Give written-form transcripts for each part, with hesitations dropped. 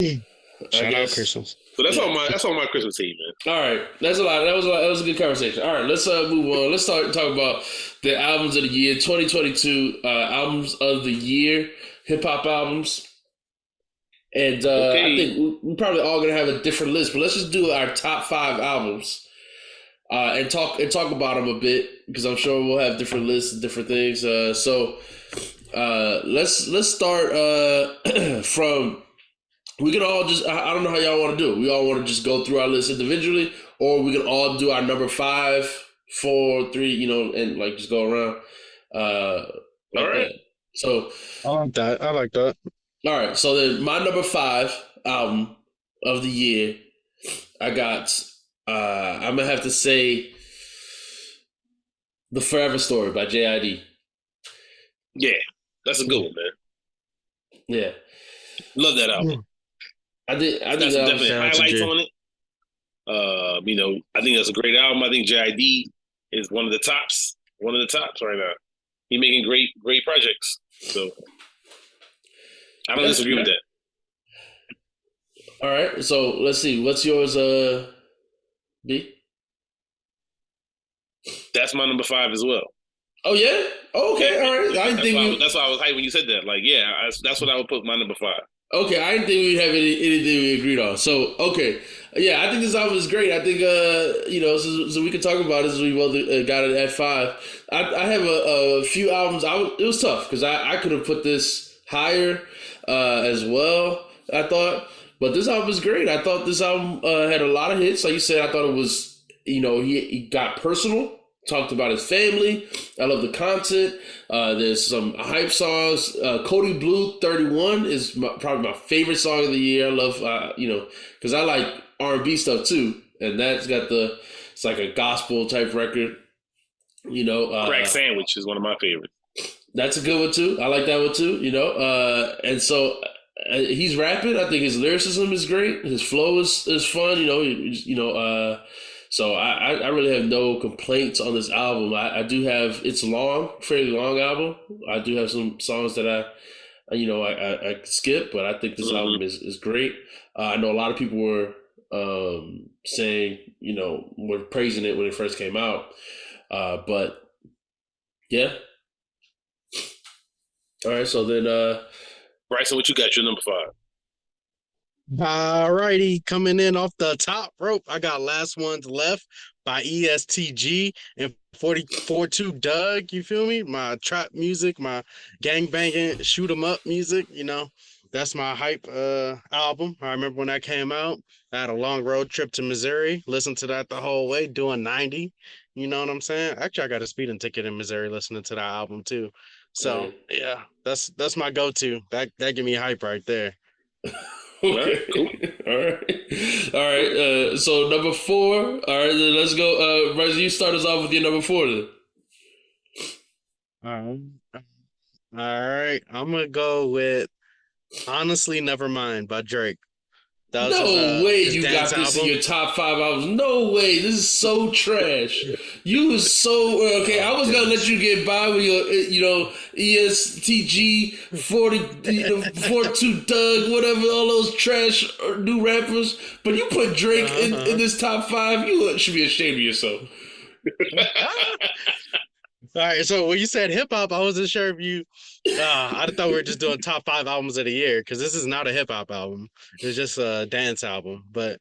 Shout out Christmas. So that's all my Christmas Eve, man. All right, that's a lot. That was a lot. That was a good conversation. All right, let's move on. Let's talk about the albums of the year, 2022 albums of the year, hip hop albums, and I think we're probably all gonna have a different list. But let's just do our top 5 albums and talk about them a bit because I'm sure we'll have different lists and different things. So let's start from. We can all just, I don't know how y'all want to do it. We all want to just go through our list individually, or we can all do our number 5, 4, 3, and like just go around. Like All right. that. So, I like that. all right. So then my number 5 album of the year, I got, I'm going to have to say The Forever Story by JID. Yeah, that's a good one, man. Yeah. Love that album. I think Got that some was, definite highlights on it. I think that's a great album. I think JID is one of the tops right now. He's making great projects. So I don't disagree with that. All right. So let's see. What's yours, B? That's my number 5 as well. Oh yeah. Oh, okay. All right. I didn't think That's why I was hyped when you said that. Like, yeah, that's what I would put my number 5. Okay, I didn't think we'd have anything we agreed on. So, okay. Yeah, I think this album is great. I think, so we can talk about it as we both got it at 5. I have a few albums. It was tough because I could have put this higher as well, I thought. But this album is great. I thought this album had a lot of hits. Like you said, I thought it was, he got personal. Talked about his family. I love the content. There's some hype songs. Cody Blue 31 is probably my favorite song of the year. I love, because I like R&B stuff too. And that's got it's like a gospel type record. Crack Sandwich is one of my favorites. That's a good one too. I like that one too, and so he's rapping. I think his lyricism is great. His flow is fun, So I really have no complaints on this album. I do have, it's fairly long album. I do have some songs that I skip, but I think this album is great. I know a lot of people were saying, were praising it when it first came out. But yeah. All right, so then Bryson, what you got your number 5? All righty, coming in off the top rope, I got Last Ones Left by ESTG and 44-2 Doug. You feel me? My trap music, my gang banging, shoot 'em up music. That's my hype album. I remember when that came out. I had a long road trip to Missouri. Listened to that the whole way, doing 90. You know what I'm saying? Actually, I got a speeding ticket in Missouri listening to that album too. So yeah, that's my go-to. That give me hype right there. Okay, cool. All right. So number 4. All right, then let's go. Bryce, you start us off with your number 4 then. All right. I'm gonna go with Honestly Nevermind by Drake. No way you got this in your top 5 albums. No way. This is so trash. You was so okay. I was gonna let you get by with your ESTG 42 Doug, whatever, all those trash new rappers. But you put Drake in this top 5. You should be ashamed of yourself. All right, so when you said hip hop, I wasn't sure if you. I thought we were just doing top 5 albums of the year because this is not a hip hop album. It's just a dance album. But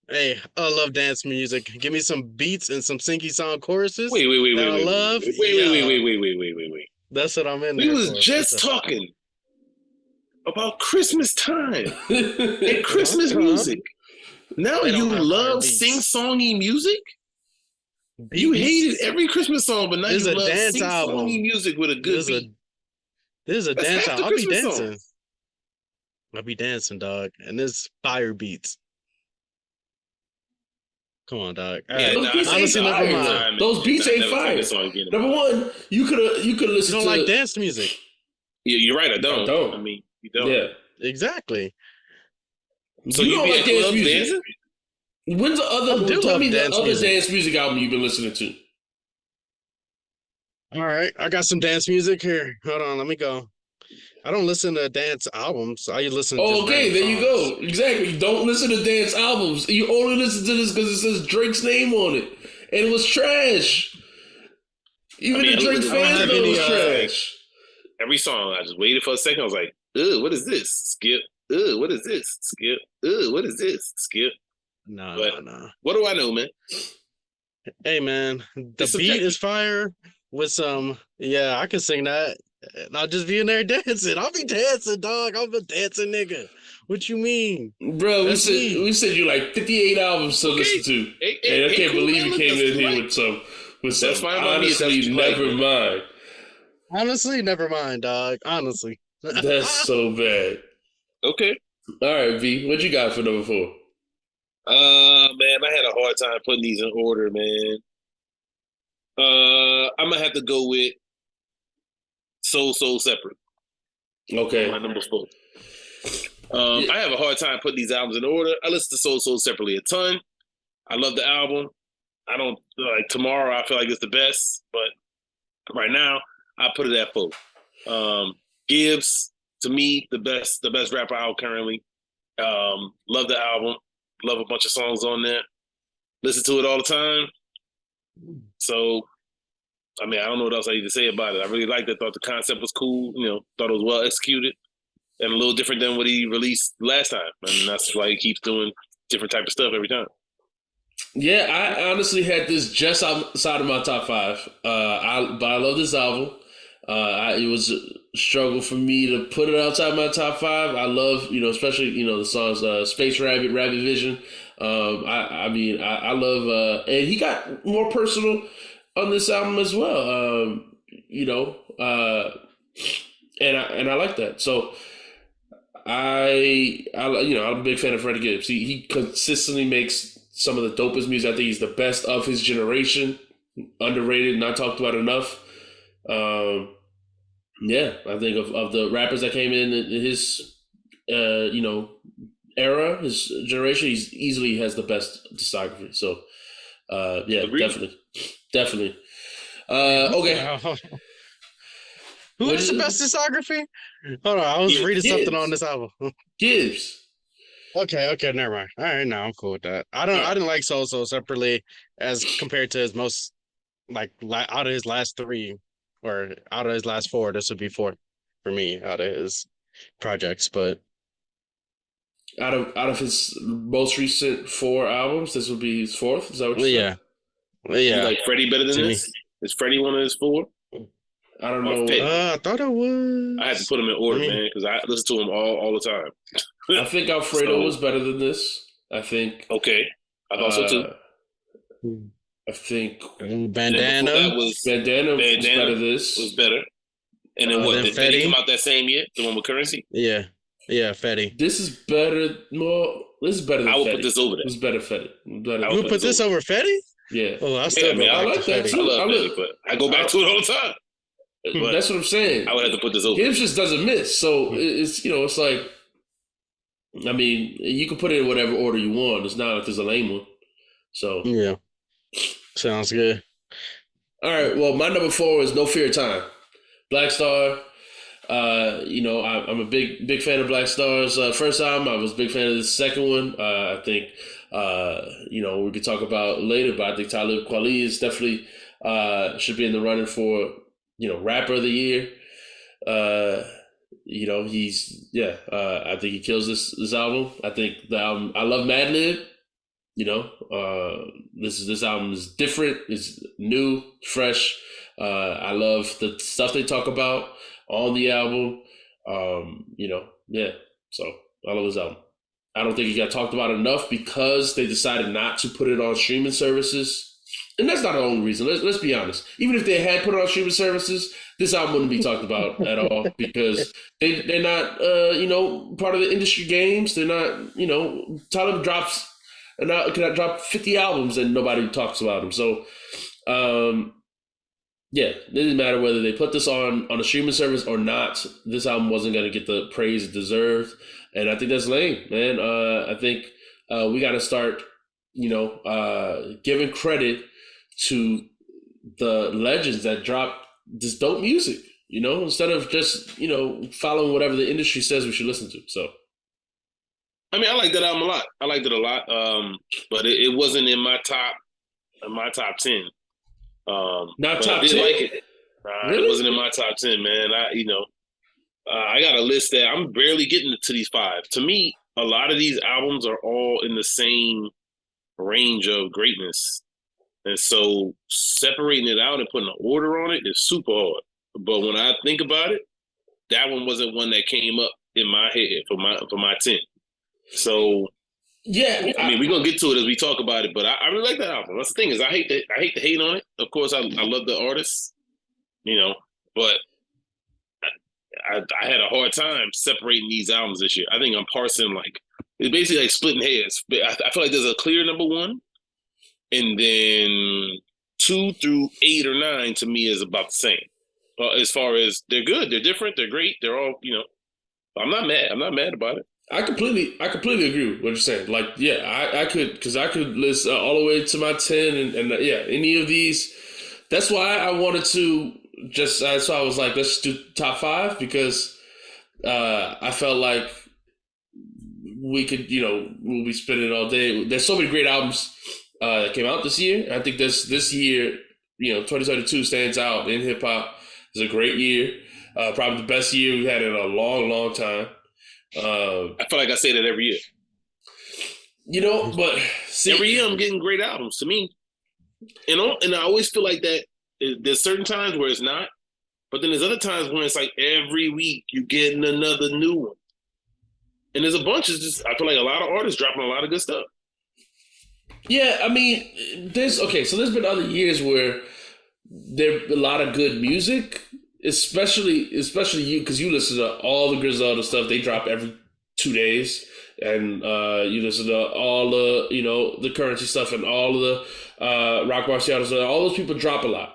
hey, I love dance music. Give me some beats and some sinky song choruses. Wait. I love. Wait. That's what I'm in. We was just talking about Christmas time and Christmas music. Now you love sing-songy music? You hated every Christmas song, but now you love sing-songy music with a good beat. This is a dance album. I'll be dancing. I'll be dancing, dog. And this fire beats. Come on, dog. All right. Those beats ain't fire. Those beats ain't fire. Number 1, you could listen to. You don't like dance music. Yeah, you're right. I don't. I mean, you don't. Yeah, exactly. So you don't like dance music? Dancing? When's the other? Tell me the other dance music album you've been listening to. All right, I got some dance music here. Hold on, let me go. I don't listen to dance albums. I listen to just Oh, okay, random there you songs. go. Exactly. Don't listen to dance albums. You only listen to this because it says Drake's name on it, and it was trash. I Even mean, the I Drake listened I don't fans have know it any. was trash. every song. I just waited for a second. I was like, "Ugh, what is this?" Skip. Ugh, what is this? Skip. Ugh, what is this? Skip. No, But no, no. what do I know, man? Hey, man, the It's beat subjective. is fire with some. Yeah, I can sing that. And I'll just be in there dancing. I'll be dancing, dog. I'm a dancing nigga. What you mean? Bro, That's we me. sent you like 58 albums to Okay. listen to. And I Hey, can't cool, believe man. you Look, came that's in what you here like. with That's some fine by me if that's what honestly you like, never man. mind. Honestly, never mind, dog. Honestly. That's so bad. Okay. All right, V, what you got for number 4? Man, I had a hard time putting these in order, man. I'm gonna have to go with Soul Separate. Okay. My number 4. Yeah. I have a hard time putting these albums in order. I listen to Soul Separately a ton. I love the album. I don't like Tomorrow. I feel like it's the best, but right now I put it at 4. Gibbs, to me, the best rapper out currently. Love the album. Love a bunch of songs on there. Listen to it all the time. So, I mean, I don't know what else I need to say about it. I really liked it. Thought the concept was cool. Thought it was well executed and a little different than what he released last time. And that's why he keeps doing different type of stuff every time. Yeah, I honestly had this just outside of my top 5. But I love this album. It was a struggle for me to put it outside my top 5. I love, especially the songs Space Rabbit, Rabbit Vision. I love, and he got more personal on this album as well. And I like that. So I'm a big fan of Freddie Gibbs. He consistently makes some of the dopest music. I think he's the best of his generation, underrated, not talked about enough. Yeah, I think of the rappers that came in his, era, his generation, he's easily has the best discography. So, yeah, Agreed. definitely. What Okay. the hell? Who What has the is best discography? Hold on, I was reading something on this album. Gibbs? Okay, never mind. All right, now I'm cool with that. I didn't like Soul Separately as compared to his most out of his last 3 or out of his last 4. This would be 4th for me out of his projects, but Out of his most recent 4 albums, this would be his 4th. Is that what you said? You Yeah, like Freddie better than to me. this? Is Freddie one of his 4? I don't Or know. Fetty? I thought it was. I had to put them in order, man, because I listen to him all the time. I think Alfredo So, was better than this. I think. okay. I thought so too. I think And before Bandana. that was Bandana was better than this. was better. And then what? Then Did Fetty Fetty. come out that same year? The one with Currency? Yeah, Fetty. This is better. More. This is better than I would Fetty. put this over there. This is better Fetty. Better I You would would put this over Fetty? Yeah. Oh, I Yeah, still man, go I back like to that Fetty. too. I love I Fetty, but I go back to it all the time. But That's what I'm saying. I would have to put this over. Gibbs just doesn't miss. So it's it's like, I mean, you can put it in whatever order you want. It's not like there's a lame one. So Yeah, sounds good. all right. Well, my number 4 is No Fear of Time. Black Star. I'm a big fan of Black Star's first album. I was a big fan of the second one. I think we could talk about later, but I think Talib Kweli is definitely should be in the running for rapper of the year. I think he kills this album. I think the album. I love Madlib. This album is different. It's new, fresh. I love the stuff they talk about on the album. So I love this album. I don't think it got talked about enough because they decided not to put it on streaming services. And that's not the only reason. Let's be honest. Even if they had put it on streaming services, this album wouldn't be talked about at all because they're not, part of the industry games. They're not, Talib could drop 50 albums and nobody talks about them. So, it didn't matter whether they put this on a streaming service or not. This album wasn't going to get the praise it deserved. And I think that's lame, man. I think we got to start, giving credit to the legends that dropped this dope music. instead of just following whatever the industry says we should listen to. So I mean, I like that album a lot. I liked it a lot. But it wasn't in my top 10. not But I top did 10. like it. It Really? wasn't in my top 10, man. I got a list that I'm barely getting to these five. To me, a lot of these albums are all in the same range of greatness. And so separating it out and putting an order on it is super hard. But when I think about it, that one wasn't one that came up in my head for my 10. So Yeah. I mean, we're gonna get to it as we talk about it, but I really like that album. That's the thing is I hate to hate on it. Of course, I love the artist, but I had a hard time separating these albums this year. I think I'm parsing like it's basically like splitting hairs. But I feel like there's a clear number one, and then 2 through 8 or 9 to me is about the same. As far as they're good, they're different, they're great, they're all I'm not mad. I'm not mad about it. I completely agree with what you're saying. Like, yeah, I could list all the way to my 10 and yeah, any of these. That's why I wanted to that's why I was like, let's do top 5 because I felt like we could, we'll be spending all day. There's so many great albums that came out this year. I think this year, 2022 stands out in hip hop. It's a great year. Probably the best year we've had in a long, long time. I feel like I say that every year. But see, every year I'm getting great albums to me, and I always feel like that. There's certain times where it's not, but then there's other times when it's like every week you're getting another new one, and there's a bunch. It's just I feel like a lot of artists dropping a lot of good stuff. Yeah, I mean, there's been other years where there's a lot of good music, especially you because you listen to all the Griselda stuff. They drop every 2 days, and you listen to all the the Currency stuff and all of the Rock Marciano stuff. All those people drop a lot.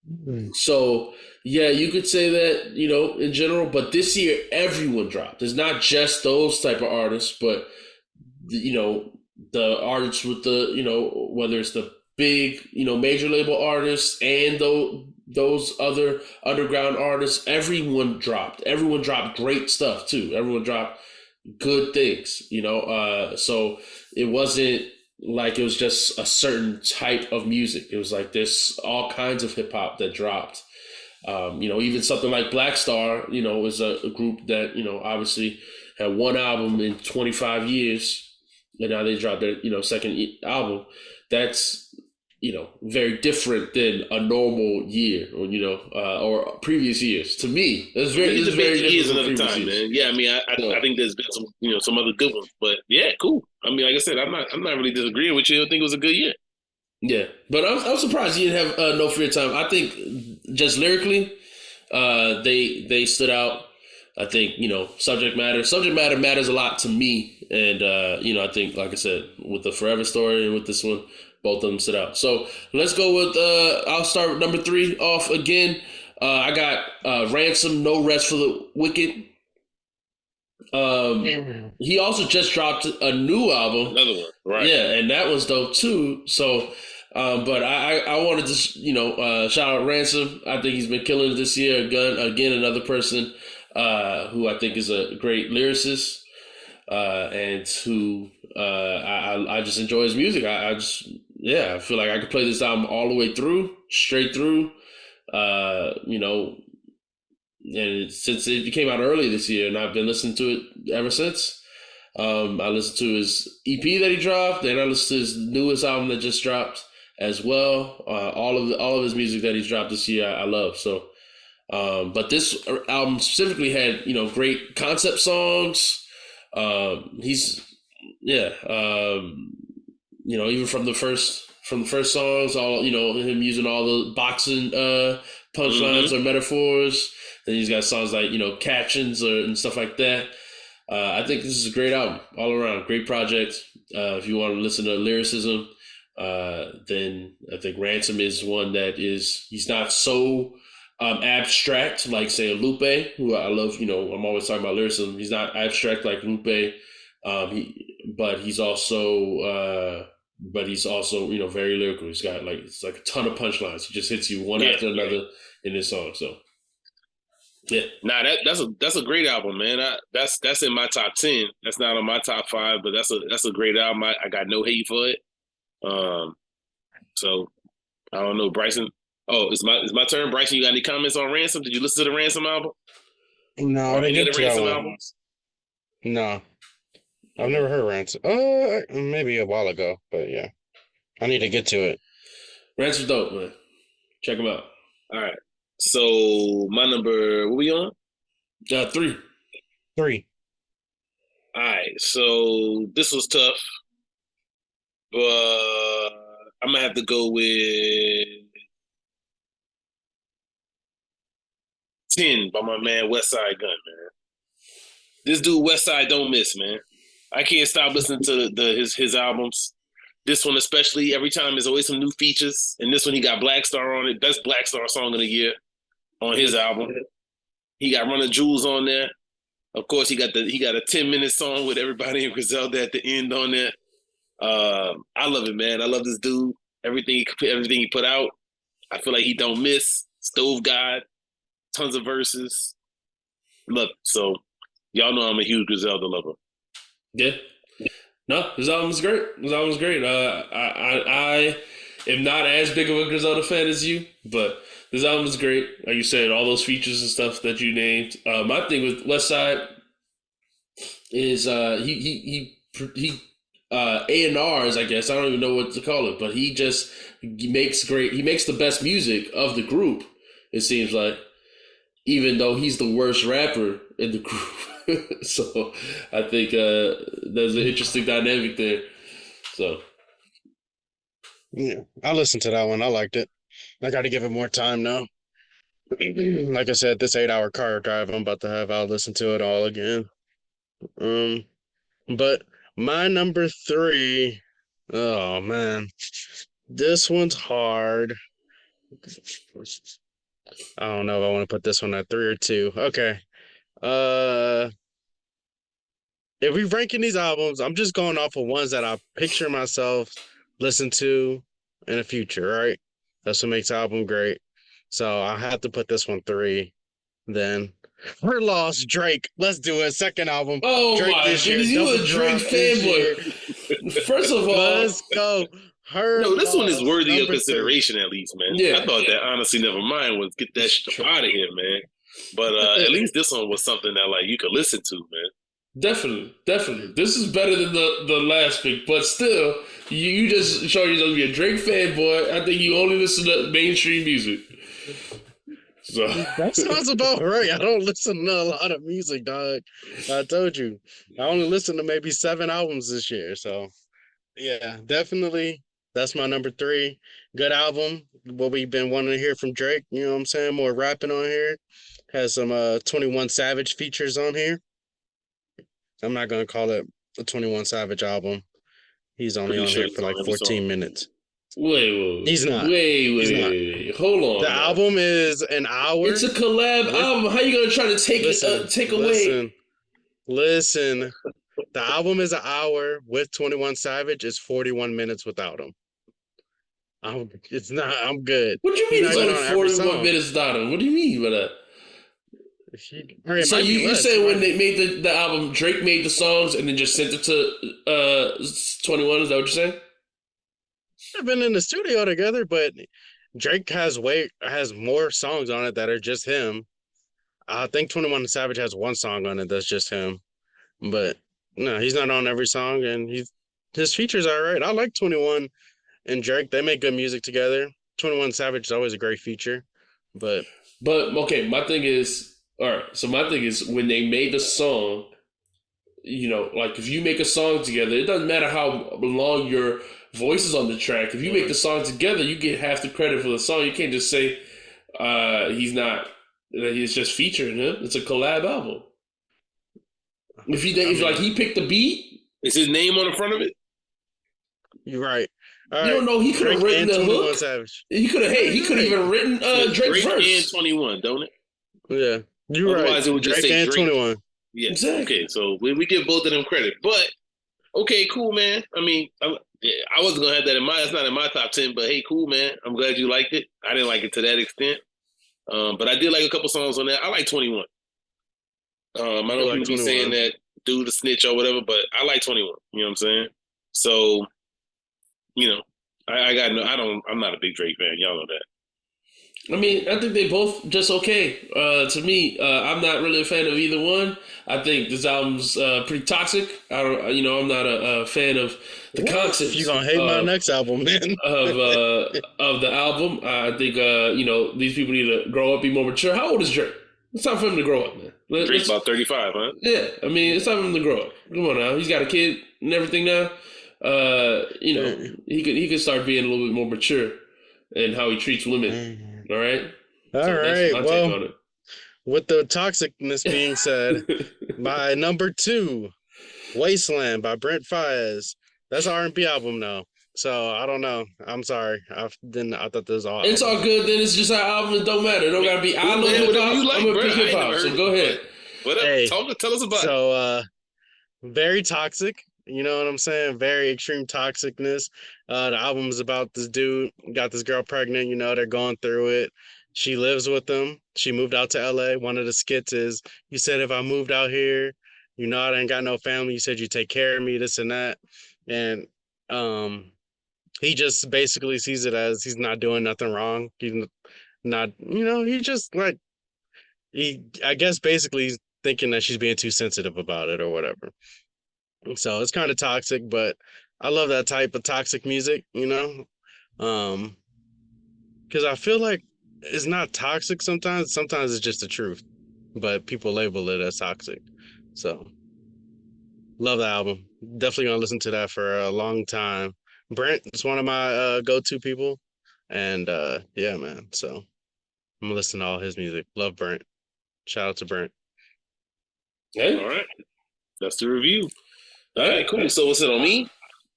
Mm-hmm. So yeah, you could say that in general, but this year everyone dropped. It's not just those type of artists, but the artists with the whether it's the big major label artists and those other underground artists, everyone dropped great stuff too. Everyone dropped good things, so it wasn't like it was just a certain type of music. It was like there's all kinds of hip hop that dropped. Even something like Black Star, is a group that obviously had one album in 25 years. And now they dropped their, second album. That's, very different than a normal year or previous years. To me, that's very different years another time, man. Yeah, I mean, I think there's been some other good ones, but yeah, cool. I mean, like I said, I'm not really disagreeing with you. I think it was a good year. Yeah, but I'm surprised you didn't have No Fear Time. I think just lyrically, they stood out. I think subject matter matters a lot to me, and I think, like I said, with the Forever Story and with this one, both of them stood out. So let's go with I'll start with number 3 off again. I got Ransom, No Rest for the Wicked. He also just dropped a new album, another one, right? Yeah, and that was dope too. So but I wanted to shout out Ransom. I think he's been killing it this year. Again, another person who I think is a great lyricist, and who I just enjoy his music. I feel like I could play this album all the way through, straight through. And since it came out early this year, and I've been listening to it ever since. I listened to his EP that he dropped, and I listened to his newest album that just dropped as well. All of his music that he's dropped this year, I love. So. But this album specifically had, great concept songs. Even from the first songs, all, him using all the boxing, punchlines or metaphors. Then he's got songs like, captions and stuff like that. I think this is a great album all around. Great project. If you want to listen to lyricism, then I think Ransom is one that he's not so abstract, like say Lupe, who I love. I'm always talking about lyricism. He's not abstract like Lupe, but he's also very lyrical. He's got it's like a ton of punchlines. He just hits you one after another in this song. So Yeah. Nah, that's a great album, man. That's in my top 10. That's not on my top 5, but that's a great album. I got no hate for it. Um, so I don't know, Bryson. Oh, it's my turn, Bryson. You got any comments on Ransom? Did you listen to the Ransom album No, I or didn't any of get the to that Ransom one. albums? No, I've never heard Ransom. Maybe a while ago, but yeah, I need to get to it. Ransom's dope, man. Check him out. All right. So my number, what we on? 3. 3. All right. So this was tough, but I'm gonna have to go with 10 by my man West Side Gun, man. This dude West Side don't miss, man. I can't stop listening to his albums. This one especially, every time there's always some new features. And this one he got Black Star on it, best Black Star song of the year on his album. He got Run of Jewels on there. Of course, he got a 10-minute song with everybody in Griselda at the end on there. I love it, man. I love this dude. Everything he put out, I feel like he don't miss. Stove God, tons of verses. Love it. So y'all know I'm a huge Griselda lover. Yeah. No, his album's great. I am not as big of a Griselda fan as you, but this album is great. Like you said, all those features and stuff that you named. My thing with Westside is he A&Rs, I guess. I don't even know what to call it, but he makes the best music of the group, it seems like, even though he's the worst rapper in the group. So I think there's an interesting dynamic there. So Yeah, I listened to that one. I liked it. I got to give it more time now. Like I said, this 8-hour car drive I'm about to have, I'll listen to it all again. But my number 3, oh man, this one's hard. I don't know if I want to put this one at 3 or 2. Okay. If we ranking these albums, I'm just going off of ones that I picture myself listen to in the future, right? That's what makes the album great. So I have to put this one 3. Then we're lost, Drake. Let's do it. Second album. oh Drake my this year. goodness, you Double a Drake drop this year. fanboy. First of all, Let's go. Her No, this one is loss, worthy of number 3. consideration at least, man. Yeah. I thought that honestly never mind was get that shit out of here, man. But at least this one was something that like you could listen to, man. Definitely. This is better than the last pick, but still, you just showed yourself to be a Drake fanboy. I think you only listen to mainstream music. So That sounds about right. I don't listen to a lot of music, dog. I told you. I only listened to maybe 7 albums this year. So yeah, definitely. That's my number 3. Good album. What we've been wanting to hear from Drake. You know what I'm saying? More rapping on here. Has some 21 Savage features on here. I'm not gonna call it a 21 Savage album. He's only Pretty on sure here he's for on like every 14 song. minutes. wait. He's not. Wait. Hold on. The album is an hour. It's a collab album. How you gonna try to take away? Listen. The album is an hour with 21 Savage. It's 41 minutes without him. It's not. I'm good. What do you mean it's only 41 minutes without him? What do you mean by that? So you say when they made the album, Drake made the songs and then just sent it to 21? Is that what you're saying? I've been in the studio together, but Drake has more songs on it that are just him. I think 21 Savage has one song on it that's just him, but no, he's not on every song, and his features are right. I like 21 and Drake. They make good music together. 21 Savage is always a great feature, but okay, my thing is, all right. So my thing is when they made the song, you know, like if you make a song together, it doesn't matter how long your voice is on the track. If you make the song together, you get half the credit for the song. You can't just say he's just featuring him. It's a collab album. If he picked the beat, is his name on the front of it? You're right. You don't know he could have written the hook. Savage. He could have even written Drake's Drake verse. and 21, don't it? Yeah, you're right. Otherwise, it would just Drake say and Drake. 21. Yeah. Exactly. Okay, so we give both of them credit, but okay, cool, man. I mean, I wasn't gonna have that in my. It's not in my top 10, but hey, cool, man. I'm glad you liked it. I didn't like it to that extent. But I did like a couple songs on that. I like 21. I know like people be 21. saying that dude the snitch or whatever, but I like 21. You know what I'm saying? So, you know, I got no. I don't. I'm not a big Drake fan. Y'all know that. I mean, I think they both just okay. To me, I'm not really a fan of either one. I think this album's pretty toxic. I don't, I'm not a fan of the You concepts gonna hate my next album, man? of the album. I think these people need to grow up, be more mature. How old is Drake? It's time for him to grow up, man. Drake's about 35, huh? Yeah, I mean, it's time for him to grow up. Come on now, he's got a kid and everything now. He could start being a little bit more mature in how he treats women. All right. All So that's right. my take Well, on with the toxicness being said, it. my number 2, Wasteland by Brent Faiyaz. That's an R&B album now. So I don't know. I'm sorry. I thought this was all It's all good. Then it's just our album. It don't matter. It don't gotta be. I love hip whatever you hop. like, I'm gonna bro. pick hip hop. So go ahead. Whatever. Hey, Tell us about it. so very toxic. You know what I'm saying? Very extreme toxicness. The album is about this dude got this girl pregnant. You know, they're going through it. She lives with him. She moved out to LA. One of the skits is, you said if I moved out here, you know, I ain't got no family. You said you take care of me, this and that. And he just basically sees it as he's not doing nothing wrong. He's not, he just like, I guess basically he's thinking that she's being too sensitive about it or whatever. So it's kind of toxic, but I love that type of toxic music, because I feel like it's not toxic sometimes. Sometimes it's just the truth, but people label it as toxic. So love the album. Definitely gonna listen to that for a long time. Brent is one of my go-to people, and yeah, man. So I'm gonna listen to all his music. Love Brent. Shout out to Brent. Hey. All right. That's the review. All right, cool. So what's it on me?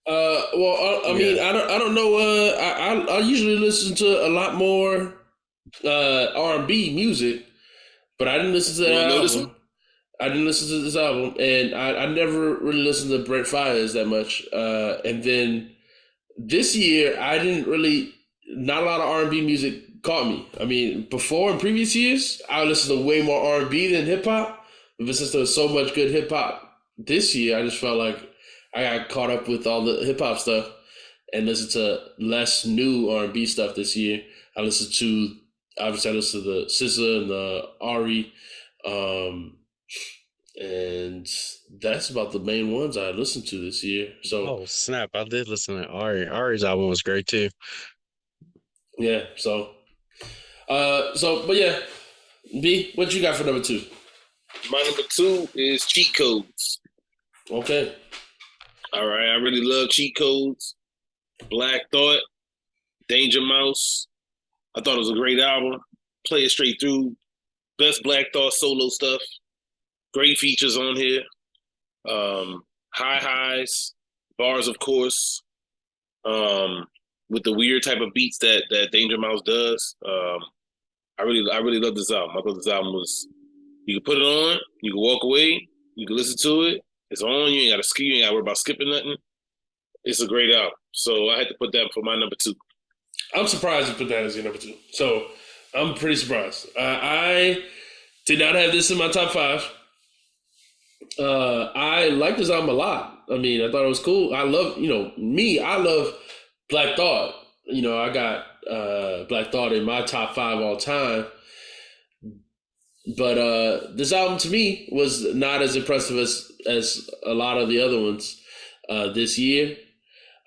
I mean, I don't know. I usually listen to a lot more R&B music, but I didn't listen to that album. I didn't listen to this album, and I never really listened to Brent Faiyaz that much. And then this year, not a lot of R&B music caught me. I mean, before in previous years, I listened to way more R&B than hip hop. But since there was so much good hip hop this year, I just felt like I got caught up with all the hip hop stuff and listened to less new R&B stuff this year. I listened to the SZA and the Ari, and that's about the main ones I listened to this year. So, oh snap! I did listen to Ari. Ari's album was great too. Yeah. But yeah, B, what you got for number 2? My number 2 is Cheat Codes. Okay. All right, I really love Cheat Codes. Black Thought, Danger Mouse. I thought it was a great album. Play it straight through. Best Black Thought solo stuff. Great features on here. High highs, bars, of course. With the weird type of beats that Danger Mouse does. I really love this album. I thought this album was. You can put it on. You can walk away. You can listen to it. It's on. You ain't got to ski. You ain't got to worry about skipping nothing. It's a great album. So I had to put that for my number 2. I'm surprised you put that as your number 2. So I'm pretty surprised. I did not have this in my top 5. I like this album a lot. I mean, I thought it was cool. I love, I love Black Thought. I got Black Thought in my top 5 all time. But this album to me was not as impressive as a lot of the other ones this year.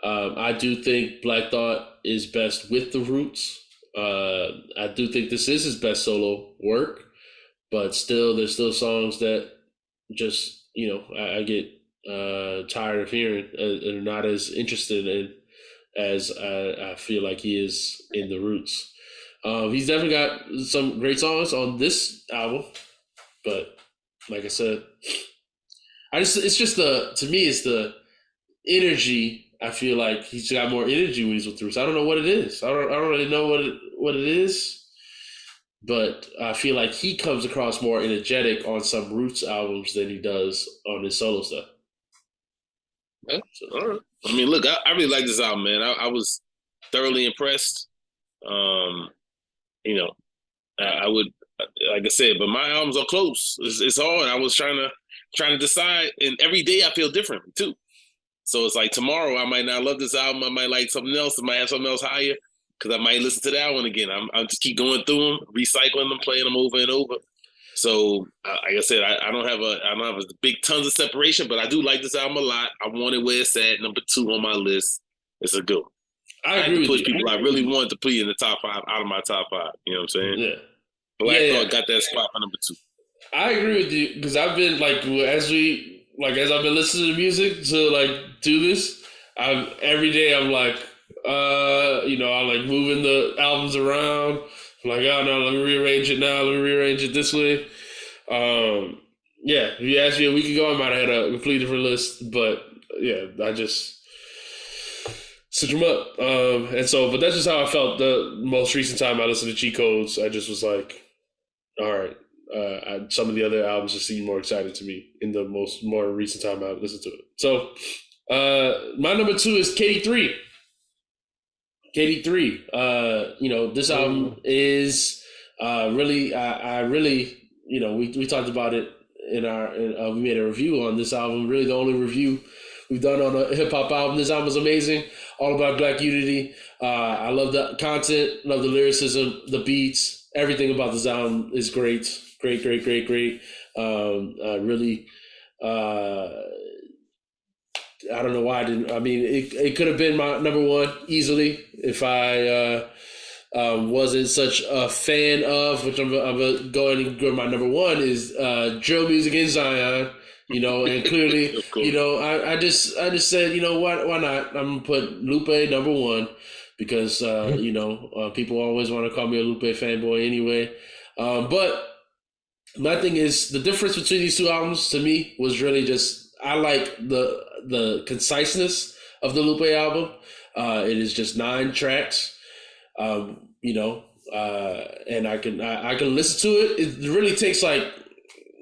I do think Black Thought is best with the Roots. I do think this is his best solo work, but still, there's still songs that just, I get tired of hearing and are not as interested in as I feel like he is in the Roots. He's definitely got some great songs on this album, but like I said, to me, it's the energy. I feel like he's got more energy when he's with the Roots. I don't know what it is. I don't really know what it is, but I feel like he comes across more energetic on some Roots albums than he does on his solo stuff. Yeah, all right. I mean, look, I really like this album, man. I was thoroughly impressed. I would, like I said, but my albums are close. It's hard. I was trying to decide, and every day I feel different too. So it's like tomorrow I might not love this album. I might like something else. I might have something else higher because I might listen to that one again. I'm just keep going through them, recycling them, playing them over and over. So like I said, I don't have a big tons of separation, but I do like this album a lot. I want it where it's at, number 2 on my list. It's a good one. I I had agree to with push you. people I really wanted to put in the top 5 out of my top 5. You know what I'm saying? Yeah. Black Yeah, Thought got that spot for number 2. I agree with you because I've been as I've been listening to music to do this. Every day I'm I'm like moving the albums around. I'm like, oh no, let me rearrange it now. Let me rearrange it this way. Yeah, if you asked me a week ago, I might have had a completely different list, but yeah, I just switch them up. But that's just how I felt the most recent time I listened to Cheat Codes. I just was like, all right. Some of the other albums just seem more exciting to me in the more recent time I've listened to it. So my number 2 is KD3. KD3. This album is really, I really, we talked about it we made a review on this album. Really the only review we've done on a hip hop album. This album is amazing. All about Black unity. I love the content, love the lyricism, the beats, everything about this album is great. Great. Really, I don't know why I didn't. I mean, it could have been my number 1 easily if I wasn't such a fan of, which I'm going and go. My number 1 is drill music in Zion. And clearly, I just said, why not? I'm gonna put Lupe number 1 because people always want to call me a Lupe fanboy anyway. But my thing is the difference between these 2 albums to me was really just I like the conciseness of the Lupe album. It is just 9 tracks, and I can listen to it. It really takes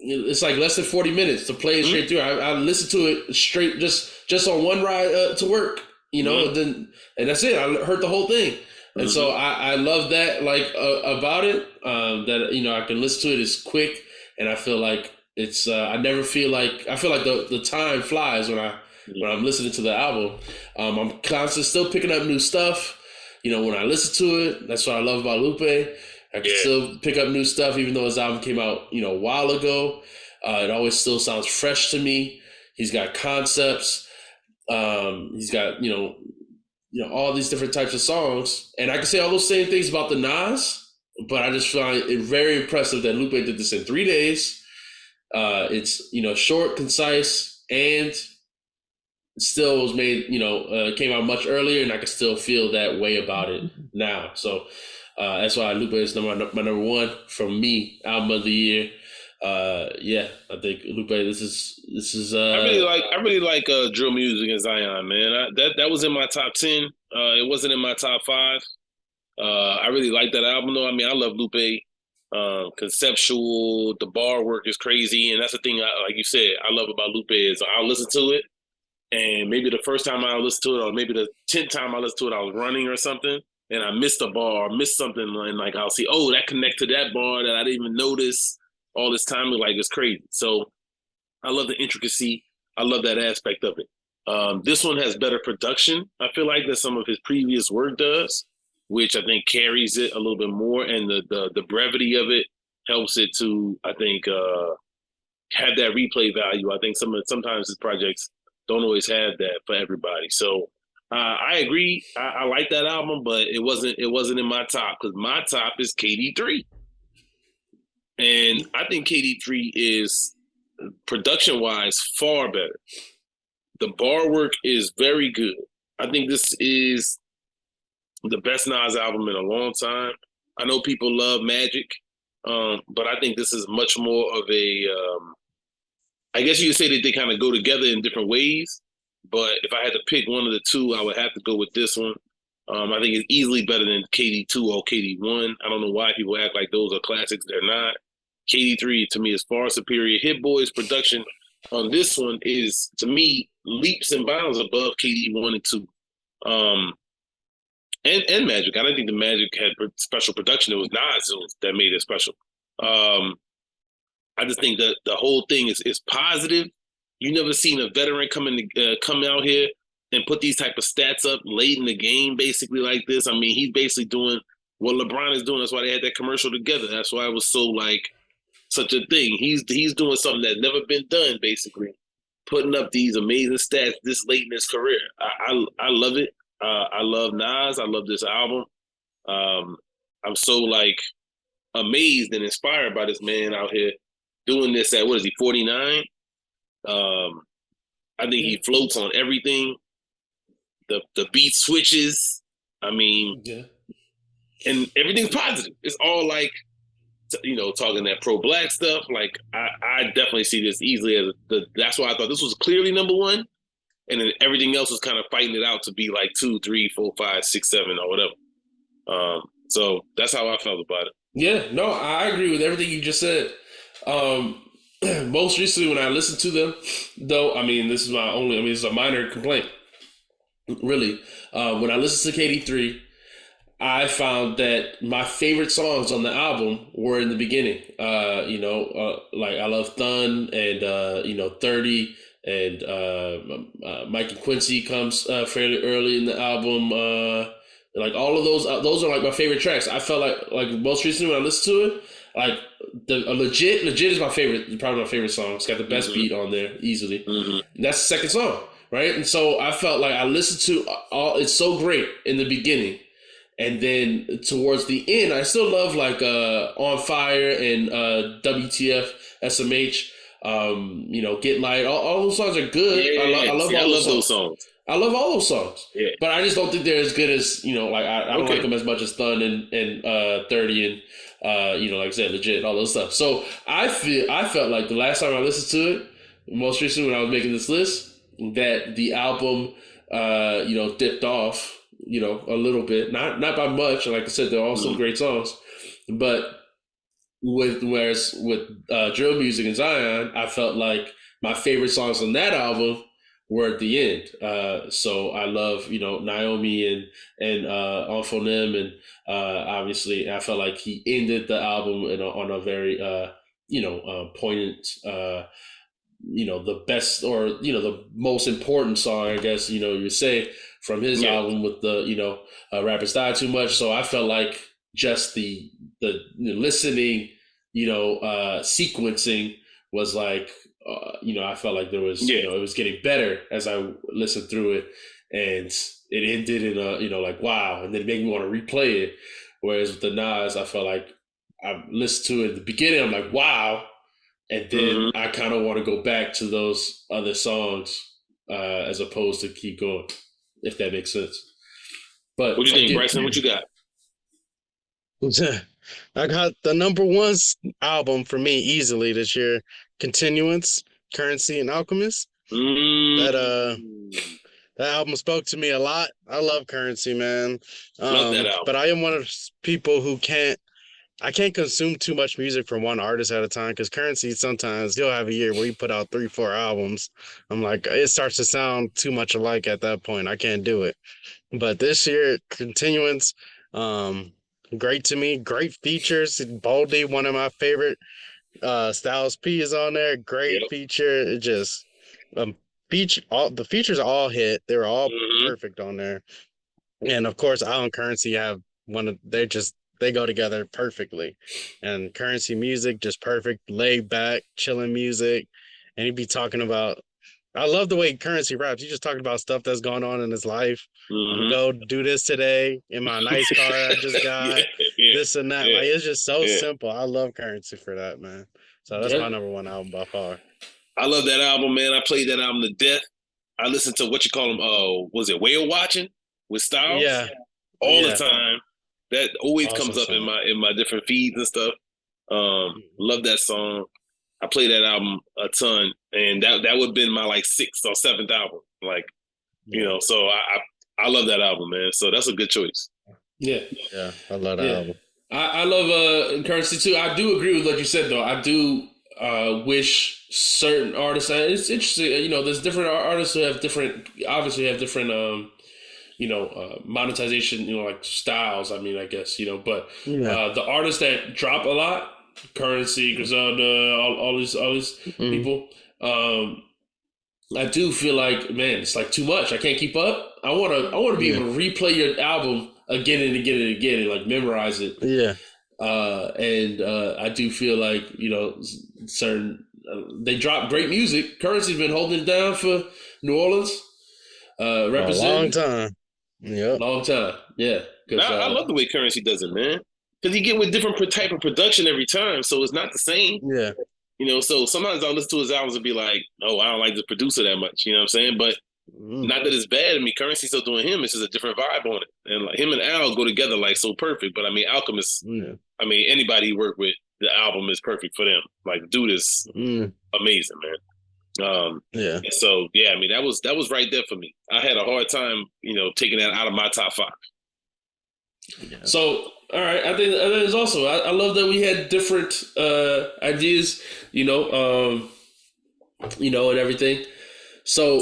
it's like less than 40 minutes to play it straight through. I listen to it straight just on one ride to work, and that's it. I heard the whole thing. And so I love that about it, that I can listen to it as quick, and I feel like it's I feel like the time flies when I'm listening to the album. I'm constantly still picking up new stuff. When I listen to it, that's what I love about Lupe. I can still pick up new stuff even though his album came out a while ago. It always still sounds fresh to me. He's got concepts. He's got all these different types of songs. And I can say all those same things about the Nas, but I just find it very impressive that Lupe did this in 3 days. It's, short, concise, and still was made, came out much earlier, and I can still feel that way about it now. So that's why Lupe is my number 1 from me, album of the year. I think Lupe. This is. I really like drill music in Zion, man. That was in my top 10. It wasn't in my top 5. I really like that album though. I mean, I love Lupe. Conceptual, the bar work is crazy, and that's the thing. Like you said, I love about Lupe is I'll listen to it, and maybe the first time I listen to it, or maybe the 10th time I listen to it, I was running or something, and I missed a bar, or missed something, and I'll see, oh, that connect to that bar that I didn't even notice all this time. It's crazy. So I love the intricacy. I love that aspect of it. This one has better production, I feel like, than some of his previous work does, which I think carries it a little bit more, and the brevity of it helps it to, I think, have that replay value. I think sometimes his projects don't always have that for everybody. So I agree. I like that album, but it wasn't in my top, because my top is KD3, and I think KD3 is production wise far better. The bar work is very good. I think this is the best Nas album in a long time. I know people love Magic, but I think this is much more of a, I guess you could say that they kind of go together in different ways. But if I had to pick one of the 2, I would have to go with this one. I think it's easily better than KD2 or KD1. I don't know why people act like those are classics. They're not. KD3 to me is far superior. Hit Boy's production on this one is, to me, leaps and bounds above KD1 and 2. and Magic. I don't think the Magic had special production. It was Nas that made it special. I just think that the whole thing is positive. You never seen a veteran come out here and put these type of stats up late in the game, basically like this. I mean, he's basically doing what LeBron is doing. That's why they had that commercial together. That's why it was so like such a thing. He's doing something that's never been done, basically, putting up these amazing stats this late in his career. I love it. I love Nas. I love this album. I'm so like amazed and inspired by this man out here doing this at, what is he, 49? I think he floats on everything. The beat switches. I mean, and everything's positive. It's all like, you know, talking that pro-black stuff. Like I definitely see this easily as that's why I thought this was clearly number one, and then everything else was kind of fighting it out to be like 2, 3, 4, 5, 6, 7, or whatever. So that's how I felt about it. Yeah, no, I agree with everything you just said. Most recently, when I listened to them, though, I mean, this is a minor complaint, really. When I listened to KD3, I found that my favorite songs on the album were in the beginning. Like I Love Thun and 30, and Mike and Quincy comes fairly early in the album. Like all of those are like my favorite tracks. I felt like most recently when I listened to it, like legit is my favorite, probably my favorite song. It's got the best beat on there easily. And that's the second song, right? And so I felt like I listened to it's so great in the beginning. And then towards the end, I still love like On Fire and WTF, SMH, Get Light. All those songs are good. Yeah, I love all those songs. I love all those songs. Yeah. But I just don't think they're as good as, like I don't like them as much as Thun and 30 and like I said, Legit, all those stuff. So I felt like the last time I listened to it, most recently when I was making this list, that the album dipped off, a little bit, not by much. Like I said, they're all some great songs, but whereas with drill music and Zion, I felt like my favorite songs on that album were at the end. So I love, Naomi and Onfonem, and obviously I felt like he ended the album on a very poignant, the best, or the most important song, I guess you would say, from his album with the Rappers Die Too Much. So I felt like just the listening, sequencing was like, I felt like there was, it was getting better as I listened through it, and it ended in a, like, wow. And then it made me want to replay it. Whereas with the Nas, I felt like I listened to it at the beginning, I'm like, wow. And then I kind of want to go back to those other songs as opposed to keep going, if that makes sense. But what do you think, Bryson? What you got? I got the number one album for me easily this year, Continuance, Currency, and Alchemist. That album spoke to me a lot. I love Currency, man. Love that album. But I am one of those people who I can't consume too much music from one artist at a time, because Currency, sometimes he'll have a year where he put out 3, 4 albums. I'm like, it starts to sound too much alike at that point. I can't do it. But this year, Continuance, great to me. Great features. Baldy, one of my favorite. Styles P is on there. Great feature. It just the features all hit. They were all perfect on there. And of course, Island Currency have they go together perfectly. And Currency music, just perfect, laid back, chilling music. And he'd be talking about, I love the way Currency raps. He's just talking about stuff that's going on in his life. I'm gonna go do this today in my nice car I just got. This and that. Like, it's just so simple. I love Currency for that, man. So that's my number one album by far. I love that album, man. I played that album to death. I listened to what you call them. Was it Whale Watching with Styles? Yeah, all the time. That always comes up in my different feeds and stuff. Love that song. I play that album a ton, and that would have been my like 6th or 7th album. Like, so I love that album, man. So that's a good choice. Yeah, I love that album. I love Currency too. I do agree with what you said, though. I do wish certain artists. It's interesting, there's different artists who have different monetization, like styles. I mean, I guess, but Yeah. the artists that drop a lot, Currency, Griselda, all these people, I do feel like, man, it's like too much. I can't keep up. I want to be able to replay your album again and again and again and like memorize it. Yeah. And I do feel like, certain they drop great music. Currency's been holding it down for New Orleans. Representing a long time. Yep. Long time. Yeah. I love the way Currency does it, man. Because he get with different type of production every time, so it's not the same. Yeah. So sometimes I'll listen to his albums and be like, oh, I don't like the producer that much. You know what I'm saying? But not that it's bad. I mean, Currency's still doing him. It's just a different vibe on it. And like him and Al go together like so perfect. But I mean, Alchemist, I mean, anybody he worked with, the album is perfect for them. Like, dude is amazing, man. Yeah. So yeah, I mean, that was right there for me. I had a hard time, taking that out of my top 5. Yeah. So, all right, I think it's also I love that we had different ideas, and everything. So